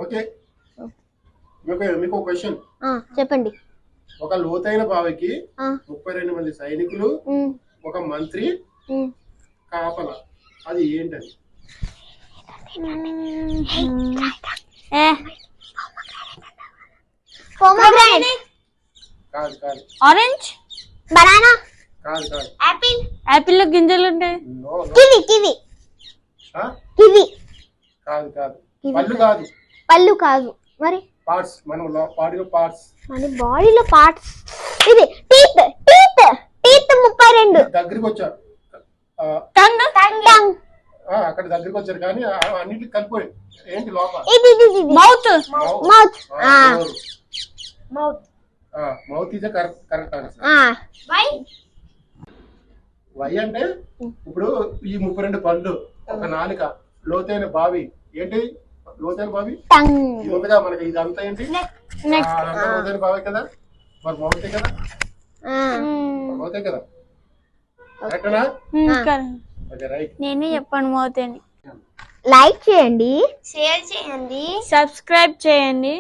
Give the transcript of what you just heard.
Okay మీకు ఒక question చెప్పండి. ఒక లోతైన బావికి 32 మంది సైనికులు, ఒక మంత్రి, కాపల, అది ఏంటది? కాదు కాదు. ఆరెంజ్, బనానా, కాదు కాదు. యాపిల్. యాపిల్ లో గింజలు ఉంటాయి. Kiwi kiwi kiwi. కాదు కాదు. పళ్ళు కాదు. పళ్ళు కాదు మరి పార్ట్స్, మన బాడీలో పార్ట్స్. మన బాడీలో పార్ట్స్. ఇది టీత్ టీత్ టీత్ 32. దగ్గరికి వచ్చారు. Tongue tongue. అక్కడ దగ్గరికి వచ్చారు కానీ అన్నిటికి కలిపోయి ఏంటి లోపల? ఇది ఇది ఇది mouth mouth. Mouth mouth is correct answer. Why అంటే ఇప్పుడు ఈ 32 పళ్ళు, ఒక నాలుక, లోతైన బావి ఏంటి? లోతైన బావి ఇది ఉందిగా మనకి, ఇదంతా ఏంటి? లోతైన బావి కదా, మరి మౌతే కదా, మౌతే కదా, కరెక్టేనా? Okay right. నేనే చెప్పాను మౌత్ అని. లైక్ చేయండి, షేర్ చేయండి, సబ్స్క్రైబ్ చేయండి.